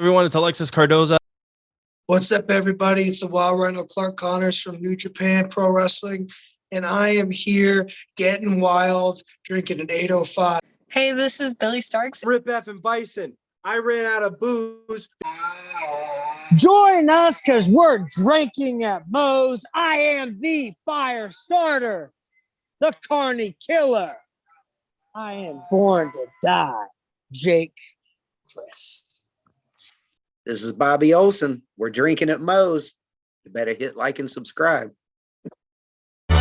Everyone, it's Alexis Cardoza. What's up, everybody? It's the Wild Rhino Clark Connors from New Japan Pro Wrestling, and I am here getting wild, drinking an 805. Hey, this is Billy Starks. Rip F and Bison. I ran out of booze. Join us because we're drinking at Moe's. I am the fire starter, the Carney Killer. I am born to die, Jake Christ. This is Bobby Olson. We're drinking at Moe's. You better hit like and subscribe. All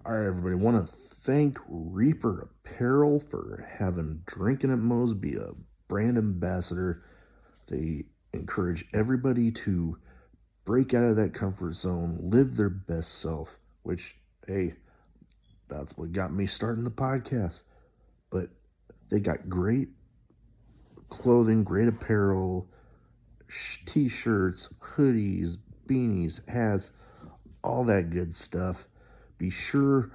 right, everybody. I want to thank Reaper Apparel for having Drinkin' at Moe's be a brand ambassador. They encourage everybody to break out of that comfort zone, live their best self, which, hey, that's what got me starting the podcast. But they got great clothing, great apparel, t-shirts, hoodies, beanies, hats, all that good stuff. Be sure,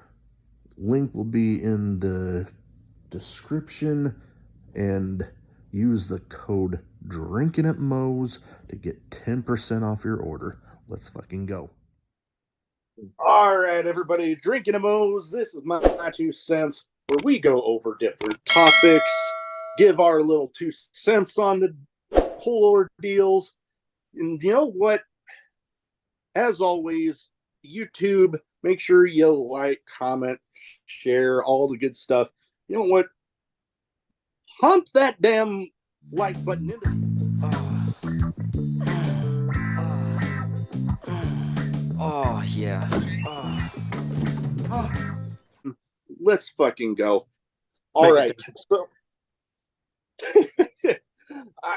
link will be in the description, and use the code Drinkin' at Moe's to get 10% off your order. Let's fucking go. All right, everybody, Drinkin' at Moe's. This is my 2 cents, where we go over different topics, give our little 2 cents on the whole ordeals. And you know what? As always, YouTube, make sure you like, comment, share, all the good stuff. You know what? Hump that damn like button in there. Oh, yeah. Let's fucking go. All right. So,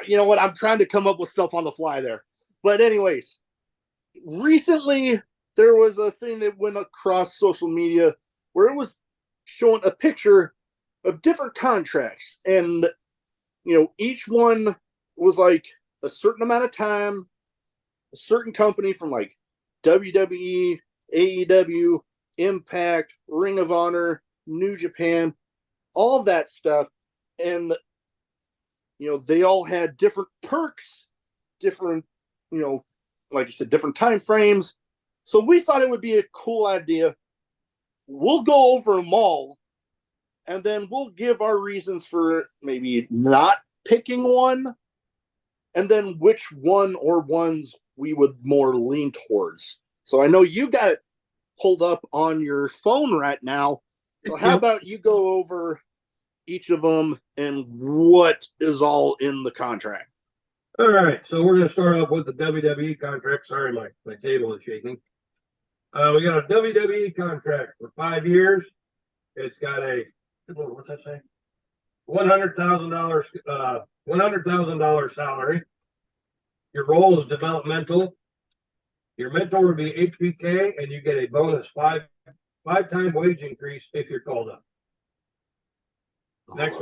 you know what? I'm trying to come up with stuff on the fly there. But anyways, recently there was a thing that went across social media where it was showing a picture of different contracts. And, you know, each one was like a certain amount of time, a certain company from like WWE, AEW, Impact, Ring of Honor, New Japan, all that stuff. And, you know, they all had different perks, different, you know, like I said, different time frames. So we thought it would be a cool idea. We'll go over them all, and then we'll give our reasons for maybe not picking one, and then which one or ones we would more lean towards. So I know you got it pulled up on your phone right now. So how about you go over each of them and what is all in the contract? All right, so we're going to start off with the WWE contract. Sorry, my table is shaking. We got a WWE contract for 5 years. It's got a, what's that say? $100,000 salary. Your role is developmental. Your mentor would be HBK, and you get a bonus five-time wage increase if you're called up. Next,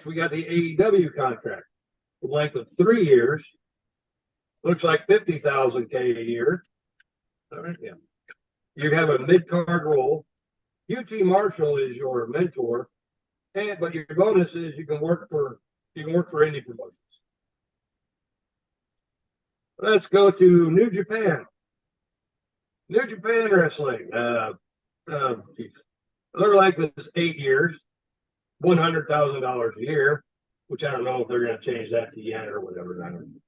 we got the AEW contract. The length of 3 years. Looks like $50,000 a year. All right, yeah. You have a mid-card role. UT Marshall is your mentor, but your bonus is you can work for indie promotions. Let's go to New Japan. New Japan Wrestling. Their length is 8 years, $100,000 a year, which I don't know if they're going to change that to yen or whatever. I don't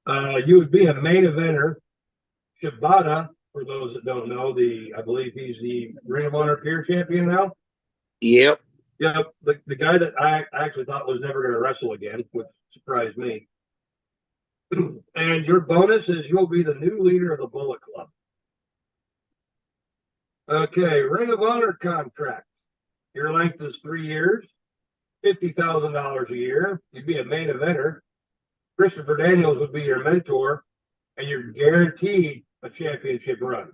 know. You would be a main eventer. Shibata, for those that don't know, I believe he's the Ring of Honor Peer Champion now. Yep. Yeah, the guy that I actually thought was never going to wrestle again, which surprised me. And your bonus is you'll be the new leader of the Bullet Club. Okay, Ring of Honor contract. Your length is 3 years, $50,000 a year. You'd be a main eventer. Christopher Daniels would be your mentor, and you're guaranteed a championship run.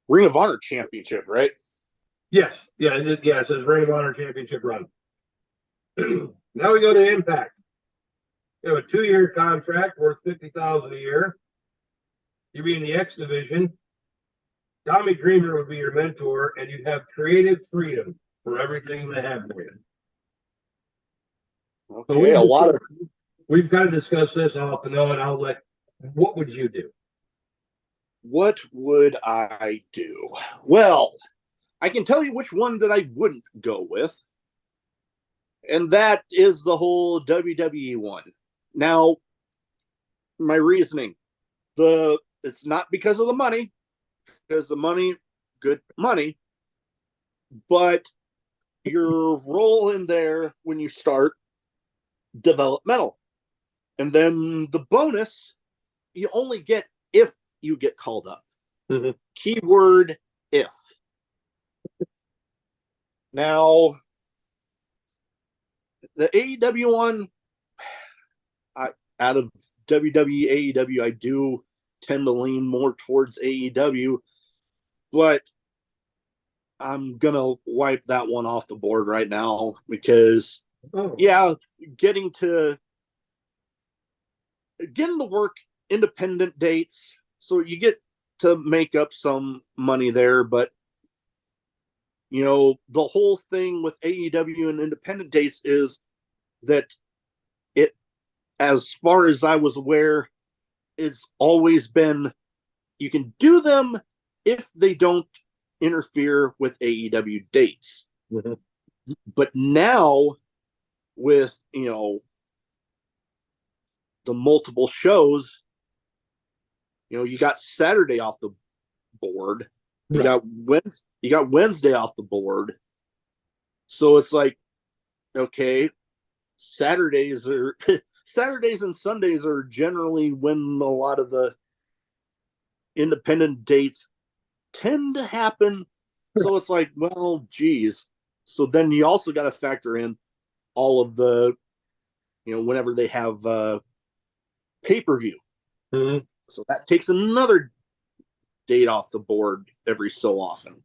Ring of Honor championship, right? Yes. Yeah, it says Ring of Honor championship run. Now we go to Impact. You have a 2-year contract worth $50,000 a year. You'd be in the X division. Tommy Dreamer would be your mentor, and you'd have creative freedom for everything they have for you. So Okay, a lot of we've kind of discussed this off and on. What would you do? what would I do? Well, I can tell you which one that I wouldn't go with, and that is the whole WWE one. Now, my reasoning, it's not because of the money, because the money, good money, but your role in there when you start, developmental. And then the bonus, you only get if you get called up. Mm-hmm. Keyword if. Now, the AEW one, out of WWE, AEW, I do tend to lean more towards AEW, but I'm going to wipe that one off the board right now because, yeah, getting to work independent dates, so you get to make up some money there, but you know, the whole thing with AEW and independent dates is that it, as far as I was aware, it's always been you can do them if they don't interfere with AEW dates. Mm-hmm. But now with, you know, the multiple shows, you know, you got Saturday off the board. You got Wednesday off the board. So it's like, okay, Saturdays and Sundays are generally when a lot of the independent dates tend to happen. So it's like, well, geez. So then you also got to factor in all of the, you know, whenever they have pay-per-view. Mm-hmm. So that takes another date off the board every so often.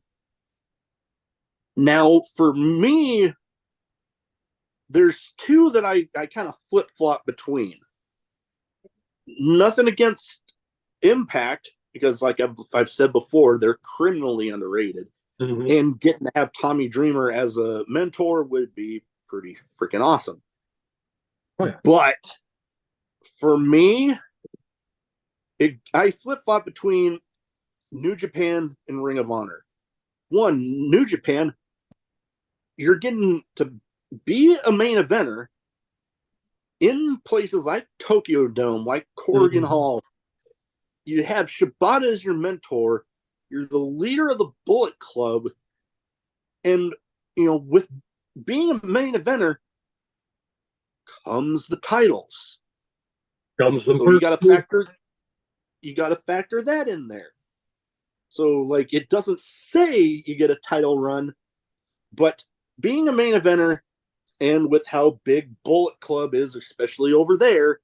Now, for me, there's two that I kind of flip-flop between. Nothing against Impact, because like I've said before, they're criminally underrated. Mm-hmm. And getting to have Tommy Dreamer as a mentor would be pretty freaking awesome. Oh, yeah. But for me, I flip-flop between New Japan and Ring of Honor. One, New Japan, you're getting to be a main eventer in places like Tokyo Dome, like Corrigan Hall. You have Shibata as your mentor. You're the leader of the Bullet Club. And, you know, with being a main eventer comes the titles. So you got to factor that in there. So, like, it doesn't say you get a title run, but being a main eventer and with how big Bullet Club is, especially over there,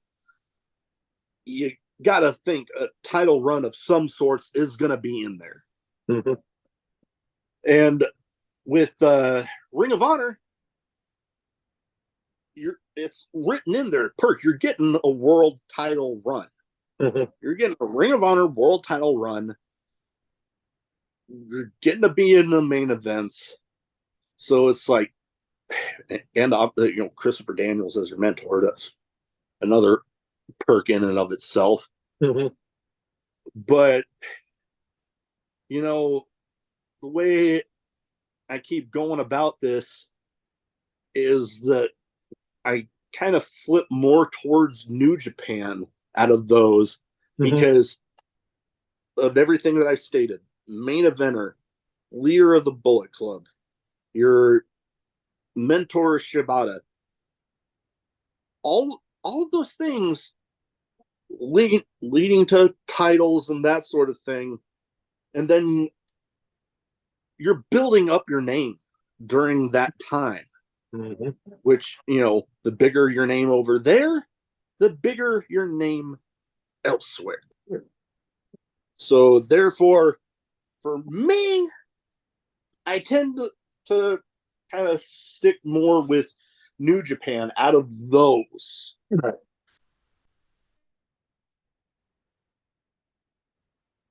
you got to think a title run of some sorts is going to be in there. Mm-hmm. And with Ring of Honor, it's written in there, Perk, you're getting a world title run. Mm-hmm. You're getting a Ring of Honor world title run. You're getting to be in the main events. So it's like, and you know, Christopher Daniels as your mentor, that's another perk in and of itself. Mm-hmm. But, you know, the way I keep going about this is that I kind of flip more towards New Japan out of those because of everything that I stated. Main eventer, leader of the Bullet Club, your mentor Shibata. All of those things leading to titles and that sort of thing. And then you're building up your name during that time. Mm-hmm. Which, you know, the bigger your name over there, the bigger your name elsewhere. So therefore, for me, I tend to kind of stick more with New Japan out of those. Right.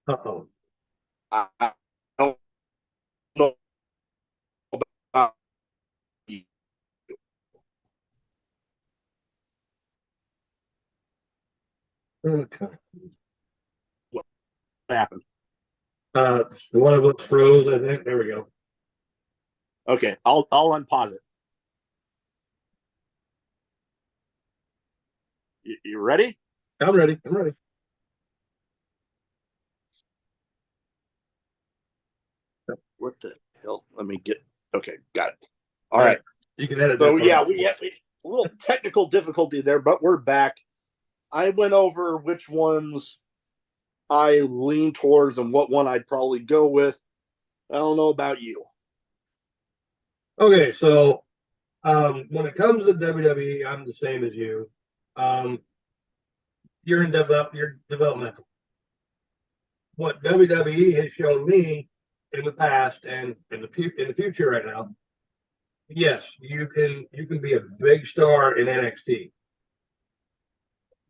Uh-oh. I don't know about you. Okay. What happened. One of us froze, I think. There we go. Okay, I'll unpause it. You ready? I'm ready. I'm ready. What the hell? Let me get. Okay, got it. All right. You can edit So that. yeah, we had a little technical difficulty there, but we're back. I went over which ones I lean towards and what one I'd probably go with. I don't know about you. Okay, so when it comes to WWE, I'm the same as you. Um, you're developmental. What WWE has shown me in the past and in the future right now, yes, you can be a big star in NXT.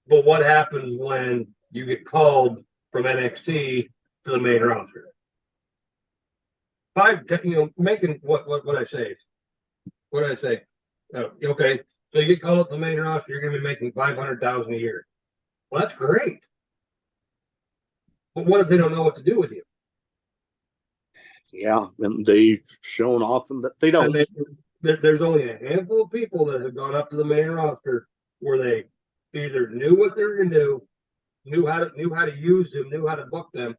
But what happens when you get called from NXT to the main roster? Making what I say. What did I say? Oh, okay. So you get called up to the main roster, you're going to be making 500,000 a year. Well, that's great. But what if they don't know what to do with you? Yeah, and they've shown often that they don't. There's only a handful of people that have gone up to the main roster where they either knew what they were going to do, knew how to use them, knew how to book them,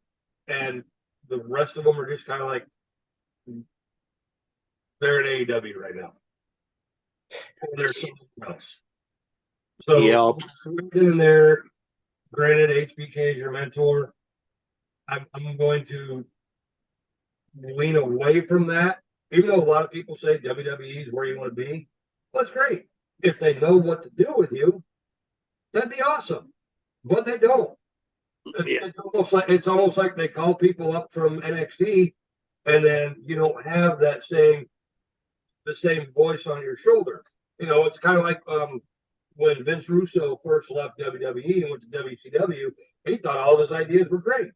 and the rest of them are just kind of like they're in AEW right now. Or they're something else. So in there, granted, HBK is your mentor. I'm going to lean away from that, even though a lot of people say WWE is where you want to be. Well, that's great. If they know what to do with you, that'd be awesome. But they don't. It's almost like they call people up from NXT, and then you don't have the same voice on your shoulder. It's kind of like when Vince Russo first left WWE and went to WCW. He thought all of his ideas were great.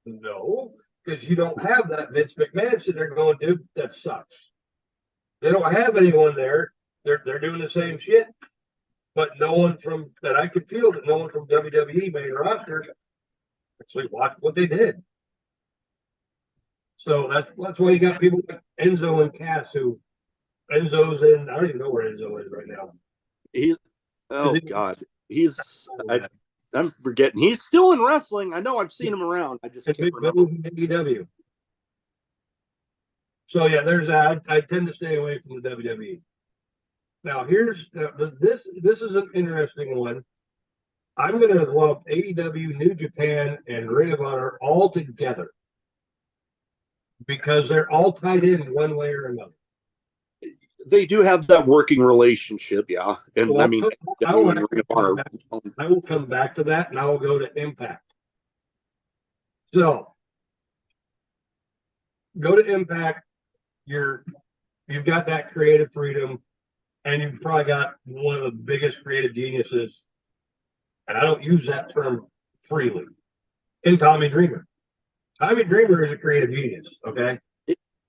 No, because you don't have that Vince McMahon sitting there going, dude, that sucks. They don't have anyone there. They're doing the same shit, but no one from that I could feel that no one from WWE main roster actually watched what they did. So that's why you got people like Enzo and Cass who Enzo's in. I don't even know where Enzo is right now. I'm forgetting. He's still in wrestling. I know I've seen him around. I just can't remember. AEW. So yeah, there's that. I tend to stay away from the WWE. Now here's this is an interesting one. I'm going to lump AEW, New Japan, and Ring of Honor all together because they're all tied in one way or another. They do have that working relationship, yeah. And well, I mean, I will come back to that, and I will go to Impact. So, go to Impact. You've got that creative freedom, and you've probably got one of the biggest creative geniuses. And I don't use that term freely. In Tommy Dreamer. Tommy Dreamer is a creative genius. Okay.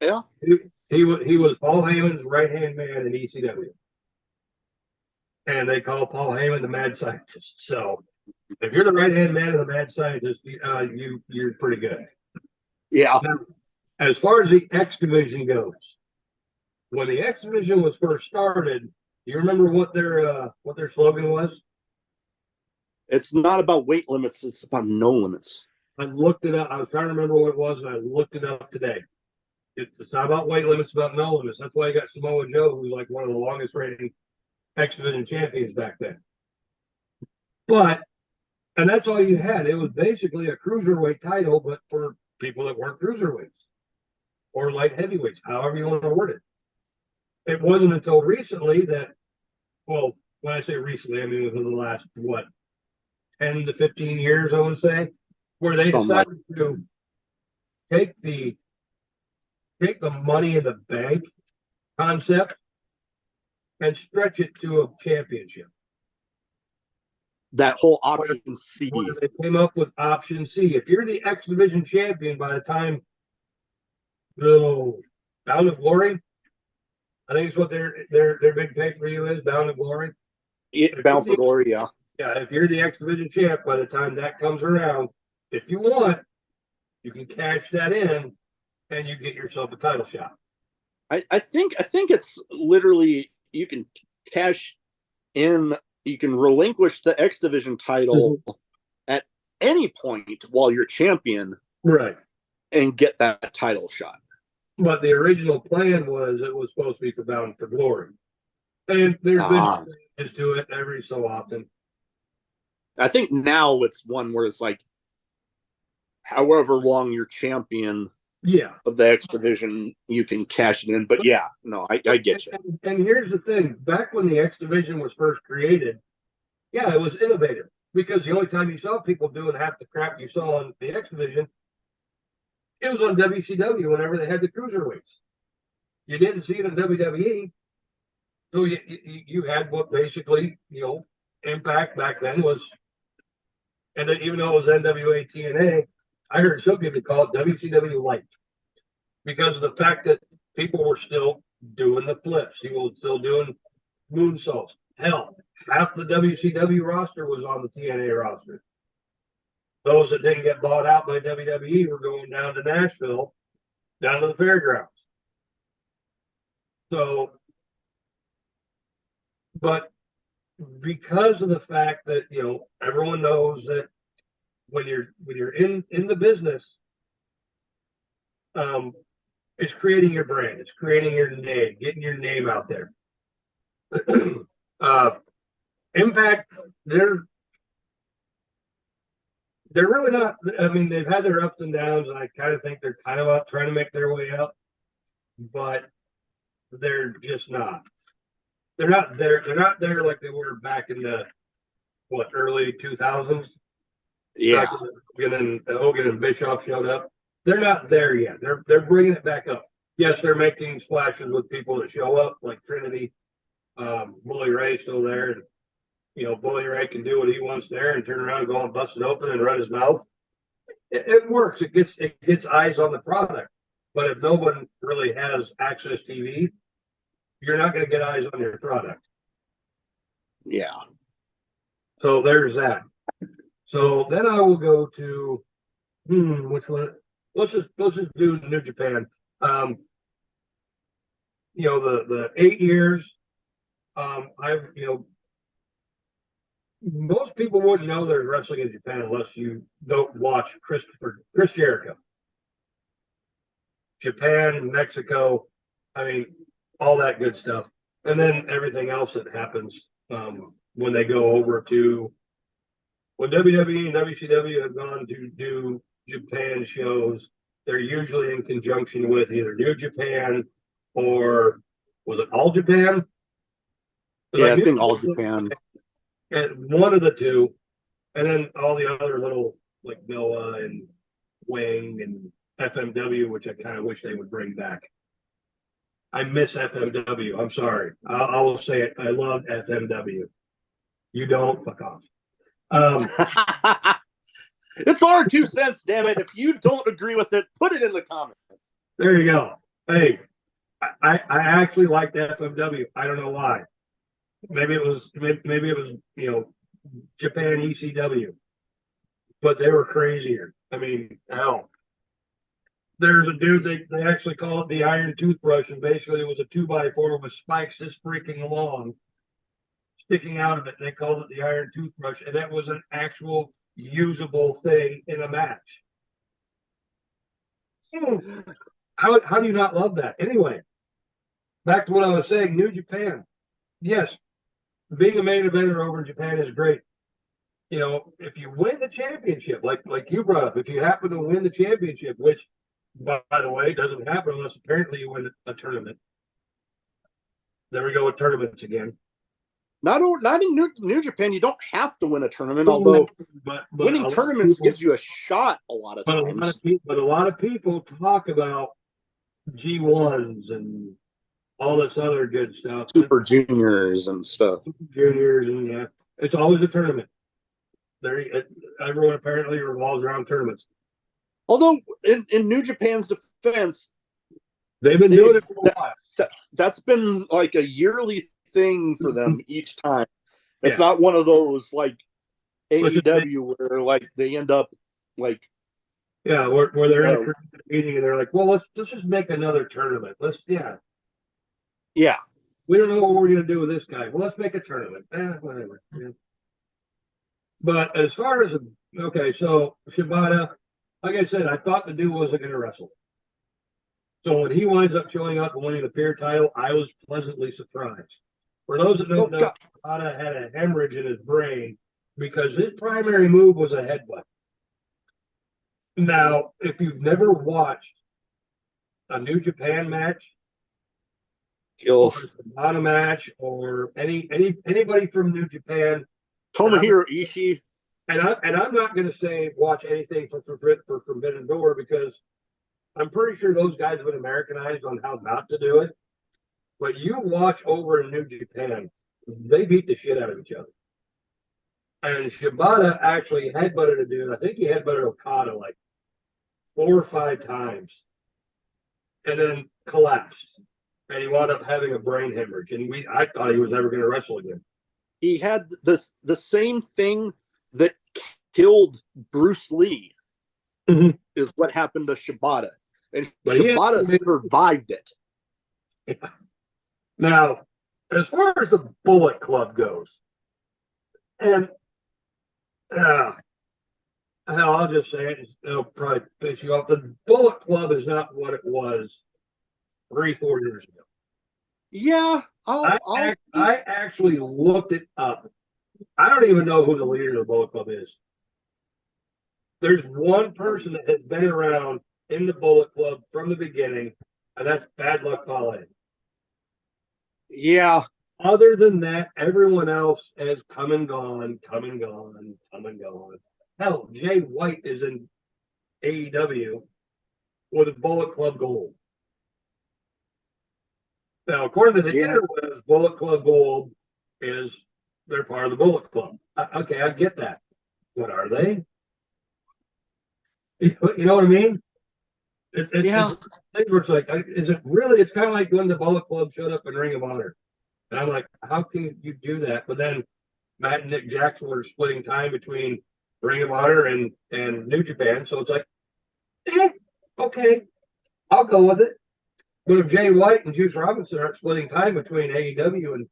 Yeah. He was Paul Heyman's right hand man in ECW. And they call Paul Heyman the mad scientist. So if you're the right hand man of the mad scientist, you're pretty good. Yeah. Now, as far as the X division goes, when the X division was first started, do you remember what their slogan was? It's not about weight limits, it's about no limits. I looked it up. I was trying to remember what it was, and I looked it up today. It's not about weight limits, it's about no limits. That's why you got Samoa Joe, who's like one of the longest reigning X Division champions back then. And that's all you had. It was basically a cruiserweight title, but for people that weren't cruiserweights or light heavyweights, however you want to word it. It wasn't until recently that, well, when I say recently, I mean within the last, 10 to 15 years, I would say, where they decided to take the money in the bank concept and stretch it to a championship. that whole option C. where they came up with option C. If you're the X Division champion by the time the Bound of Glory, I think it's what their big pay for you is, Bound of Glory. Bound for Glory, yeah. Yeah, if you're the X Division champ by the time that comes around, if you want, you can cash that in and you get yourself a title shot. I think it's literally you can cash in, you can relinquish the X Division title at any point while you're champion, right, and get that title shot. But the original plan was it was supposed to be for Bound for Glory, and there's been changes to it every so often. I think now it's one where it's like, however long you're champion, of the X Division, you can cash it in. But yeah, no, I get you. And here's the thing: back when the X Division was first created, it was innovative because the only time you saw people doing half the crap you saw on the X Division, it was on WCW whenever they had the cruiserweights. You didn't see it in WWE, so you had what basically Impact back then was, and then even though it was NWA TNA. I heard some people call it WCW Light because of the fact that people were still doing the flips. People were still doing moonsaults. Hell, half the WCW roster was on the TNA roster. Those that didn't get bought out by WWE were going down to Nashville, down to the fairgrounds. So, but because of the fact that everyone knows that when you're in the business, it's creating your brand, it's creating your name, getting your name out there. Impact, they're really not. I mean, they've had their ups and downs, and I kind of think they're kind of out trying to make their way up, but they're just not. They're not there. They're not there like they were back in the early 2000s. Yeah, When Hogan and Bischoff showed up, they're not there yet. They're bringing it back up. Yes, they're making splashes with people that show up, like Trinity, Bully Ray still there, and Bully Ray can do what he wants there and turn around and go and bust it open and run his mouth. It works. It gets eyes on the product. But if no one really has access TV, you're not going to get eyes on your product. Yeah. So there's that. So then I will go to which one? Let's just do New Japan. The 8 years. I've most people wouldn't know there's wrestling in Japan unless you don't watch Chris Jericho. Japan, Mexico, I mean, all that good stuff, and then everything else that happens when they go over to. When WWE and WCW have gone to do Japan shows, they're usually in conjunction with either New Japan or was it All Japan? Yeah, I think All Japan. And one of the two, and then all the other little like Noah and Wing and FMW, which I kind of wish they would bring back. I miss FMW. I'm sorry. I will say it. I love FMW. You don't, fuck off. It's our 2 cents, damn it. If you don't agree with it, put it in the comments. There you go. Hey, I actually liked FMW. I don't know why. Maybe it was Japan ECW, but they were crazier. I mean, hell. There's a dude they actually call it the Iron Toothbrush, and basically it was a 2x4 with spikes this freaking long sticking out of it. They called it the Iron Toothbrush, and that was an actual usable thing in a match. How do you not love that? Anyway, back to what I was saying. New Japan. Yes, being a main eventer over in Japan is great. If you win the championship, like you brought up, if you happen to win the championship, which by the way doesn't happen unless apparently you win a tournament. There we go with tournaments again. Not in New Japan, you don't have to win a tournament, although but winning tournaments gives you a shot a lot of times. But a lot of people talk about G1s and all this other good stuff. Super Juniors and stuff. Juniors, and it's always a tournament. Everyone apparently revolves around tournaments. Although in New Japan's defense, They've been doing it for a while. That's been like a yearly thing for them each time. It's Yeah. not one of those like Which is- AEW where like they end up like Yeah, where they're in No. a meeting and they're like, well, let's just make another tournament. yeah. We don't know what we're gonna do with this guy. Well, let's make a tournament. Whatever. Yeah. But as far as okay, so Shibata, like I said, I thought the dude wasn't gonna wrestle. So when he winds up showing up and winning the peer title, I was pleasantly surprised. For those that don't know, Shibata had a hemorrhage in his brain because his primary move was a headbutt. Now, if you've never watched a New Japan match, or a match, or anybody from New Japan, Tomohiro Ishii. and I'm not going to say watch anything for Forbidden Door because I'm pretty sure those guys have been Americanized on how not to do it. But you watch over in New Japan, they beat the shit out of each other. And Shibata actually headbutted a dude. I think he headbutted Okada like 4 or 5 times, and then collapsed. And he wound up having a brain hemorrhage. And I thought he was never going to wrestle again. He had the same thing that killed Bruce Lee is what happened to Shibata. And But Shibata survived it. Yeah. Now, as far as the Bullet Club goes, and hell, I'll just say it, it'll probably piss you off. The Bullet Club is not what it was 3-4 years ago. Yeah, I actually looked it up. I don't even know who the leader of the Bullet Club is. There's one person that has been around in the Bullet Club from the beginning, and that's Bad Luck Fale. Yeah. Other than that, everyone else has come and gone, come and gone, come and gone. Hell, Jay White is in AEW with a Bullet Club Gold. Now, according to the interwebs, Bullet Club Gold is they're part of the Bullet Club. Okay, I get that. What are they? You know what I mean? It's things where it's like, is it really? It's kind of like when the Bullet Club showed up in Ring of Honor. And I'm like, how can you do that? But then Matt and Nick Jackson were splitting time between Ring of Honor and New Japan. So it's like, okay, I'll go with it. But if Jay White and Juice Robinson aren't splitting time between AEW and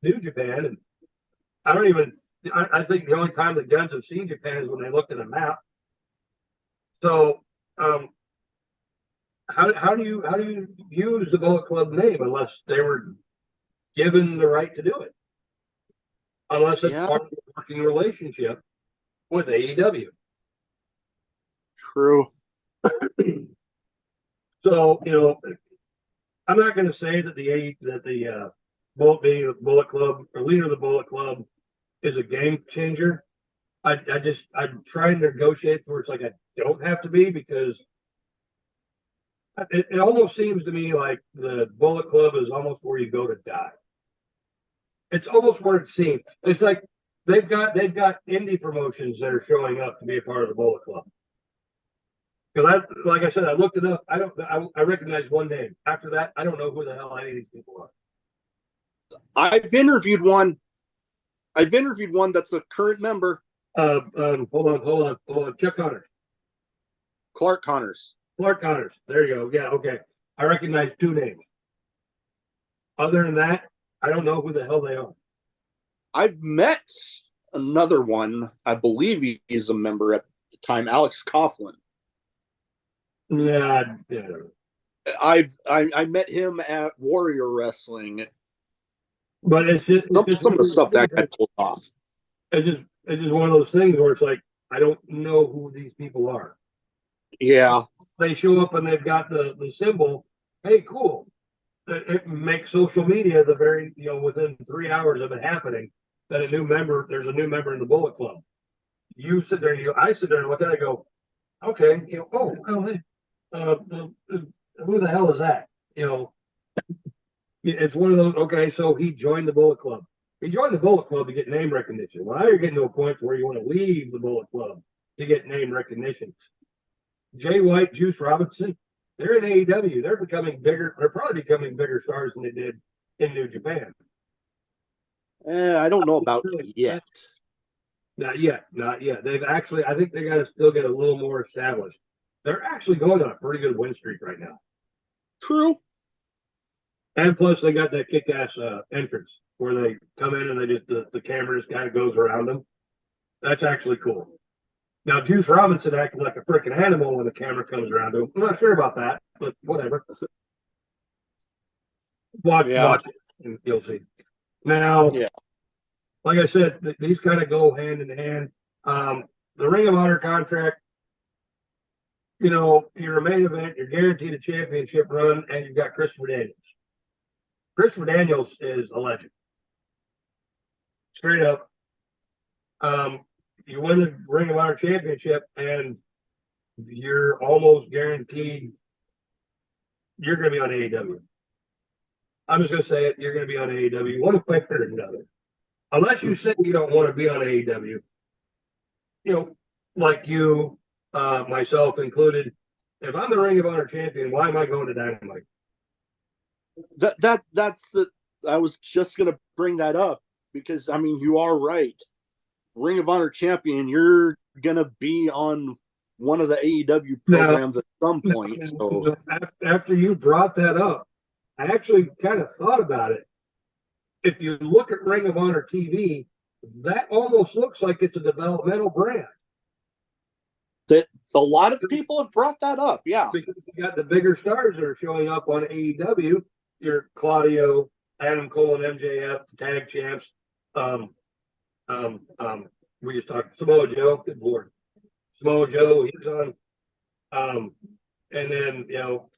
New Japan, and I think the only time the Guns have seen Japan is when they looked at a map. So, how do you use the Bullet Club name unless they were given the right to do it? Unless it's part of the working relationship with AEW. True. So, I'm not going to say that the Bullet Club or leader of the Bullet Club is a game changer. I'm trying to negotiate where it's like I don't have to be, because it almost seems to me like the Bullet Club is almost where you go to die. It's almost where it seems. It's like they've got indie promotions that are showing up to be a part of the Bullet Club. Because like I said, I looked it up. I recognize one name. After that, I don't know who the hell any of these people are. I've interviewed one that's a current member. Hold on. Chuck Connors. Clark Connors. Clark Connors. There you go. Yeah, okay. I recognize 2 names. Other than that, I don't know who the hell they are. I've met another one. I believe he's a member at the time, Alex Coughlin. Yeah. I met him at Warrior Wrestling. But it's just some of the stuff that guy pulled off. It's just one of those things where it's like I don't know who these people are. Yeah. They show up and they've got the symbol. Hey, cool. It makes social media the very within 3 hours of it happening that there's a new member in the Bullet Club. You sit there I sit there and look at it and go, okay, who the hell is that? It's one of those. Okay, so he joined the Bullet Club. He joined the Bullet Club to get name recognition. Well, now you're getting to a point where you want to leave the Bullet Club to get name recognition. Jay White, Juice Robinson, they're in AEW. They're becoming bigger. They're probably becoming bigger stars than they did in New Japan. I don't know about yet. Not yet. Not yet. They've actually, I think they got to still get a little more established. They're actually going on a pretty good win streak right now. True. And plus, they got that kick-ass entrance where they come in and they just the camera just kind of goes around them. That's actually cool. Now, Juice Robinson acted like a freaking animal when the camera comes around him. I'm not sure about that, but whatever. Watch it, and you'll see. Now, like I said, these kind of go hand in hand. The Ring of Honor contract, you know, you're a main event, you're guaranteed a championship run, and you've got Christopher Daniels. Christopher Daniels is a legend. Straight up. You win the Ring of Honor championship, and you're almost guaranteed you're going to be on AEW. I'm just going to say it. You're going to be on AEW one way or another. Unless you say you don't want to be on AEW, you know, like you, myself included, if I'm the Ring of Honor champion, why am I going to Dynamite? That's the, I was just going to bring that up because, I mean, you are right. Ring of Honor champion, you're going to be on one of the AEW programs at some point. So after you brought that up, I actually kind of thought about it. If you look at Ring of Honor TV, that almost looks like it's a developmental brand. That a lot of people have brought that up, yeah. Because you got the bigger stars that are showing up on AEW. Your Claudio, Adam Cole, and MJF, the tag champs. We just talked Samoa Joe. Good Lord, Samoa Joe. He's on. And then you know,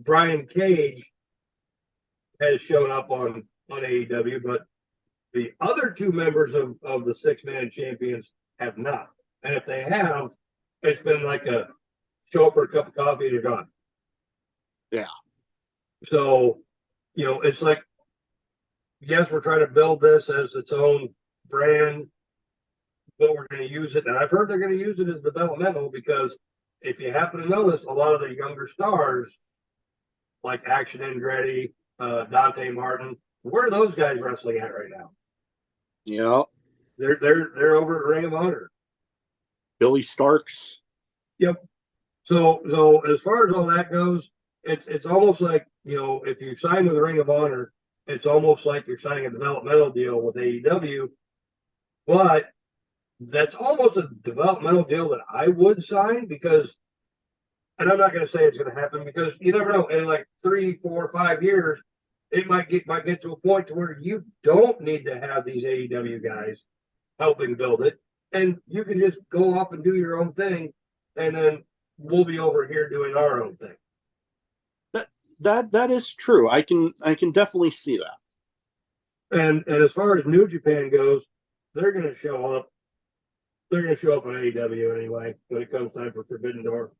Brian Cage has shown up on AEW, but the other two members of the six-man champions have not. And if they have, it's been like a show up for a cup of coffee and you're gone. Yeah. So, you know, it's like, yes, we're trying to build this as its own brand, but we're going to use it. And I've heard they're going to use it as developmental because if you happen to notice, a lot of the younger stars, like Action Andretti, Dante Martin, where are those guys wrestling at right now? Yeah. They're over at Ring of Honor. Billy Starks. Yep. So as far as all that goes, it's almost like, you know, if you sign with the Ring of Honor, it's almost like you're signing a developmental deal with AEW, but that's almost a developmental deal that I would sign because, and I'm not going to say it's going to happen because you never know. In like 3, 4, 5 years, it might get to a point to where you don't need to have these AEW guys helping build it, and you can just go off and do your own thing, and then we'll be over here doing our own thing. That is true. I can definitely see that. And as far as New Japan goes, they're going to show up. They're going to show up on AEW anyway when it comes time for Forbidden Door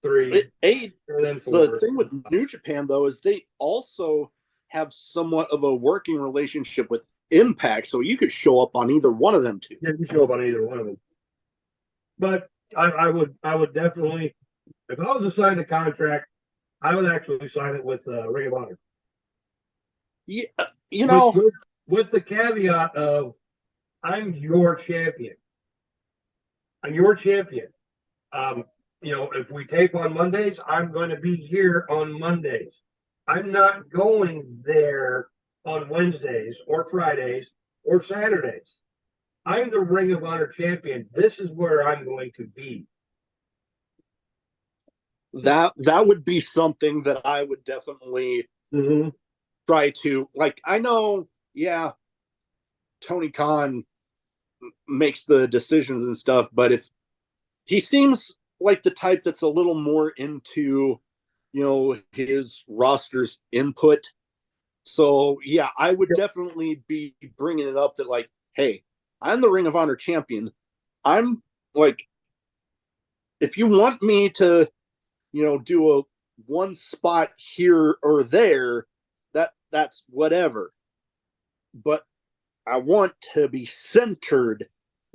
3 and then 4. The thing with New Japan though is they also have somewhat of a working relationship with Impact, so you could show up on either one of them too. Yeah, you show up on either one of them. But I would definitely, if I was to sign the contract, I would actually sign it with Ring of Honor. Yeah, you know, with the caveat of I'm your champion. I'm your champion. You know, if we tape on Mondays, I'm going to be here on Mondays. I'm not going there on Wednesdays or Fridays or Saturdays. I'm the Ring of Honor champion. This is where I'm going to be. That would be something that I would definitely try to, like, I know, yeah, Tony Khan makes the decisions and stuff, but if he seems like the type that's a little more into, you know, his roster's input. So yeah, I would definitely be bringing it up that like, hey, I'm the Ring of Honor champion. I'm like, if you want me to, you know, do a one spot here or there, that's whatever. But I want to be centered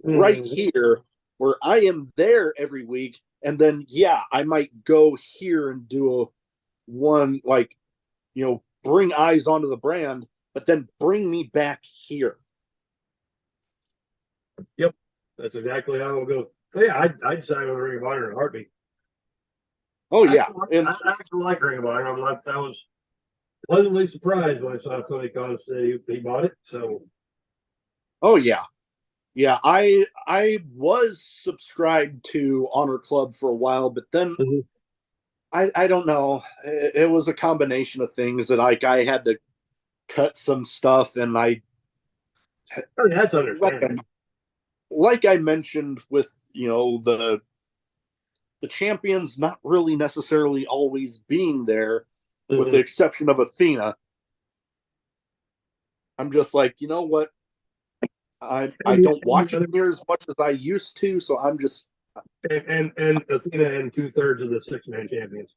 right here where I am there every week. And then, yeah, I might go here and do a one, like, bring eyes onto the brand, but then bring me back here. Yep, that's exactly how it'll go. So yeah, I'd sign with Ring of Honor in a heartbeat. Oh, yeah. And I actually like Ring of Honor. I was pleasantly surprised when I saw Tony Khan say he bought it. So, oh, yeah. Yeah, I was subscribed to Honor Club for a while, but then I don't know. It was a combination of things that I had to cut some stuff, and that's understandable. Like I mentioned with the champions not really necessarily always being there, with the exception of Athena. I'm just like, you know what? I don't watch it near as much as I used to, so I'm just and Athena and 2/3 of the 6-man champions.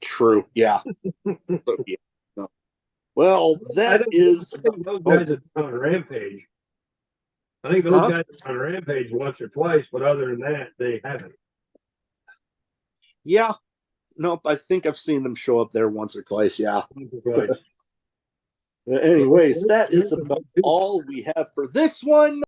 True, yeah. So, yeah. No. Well, I think those guys have been on Rampage. I think those guys have been on Rampage once or twice, but other than that, they haven't. Yeah. Nope, I think I've seen them show up there once or twice, yeah. Anyways, that is about all we have for this one.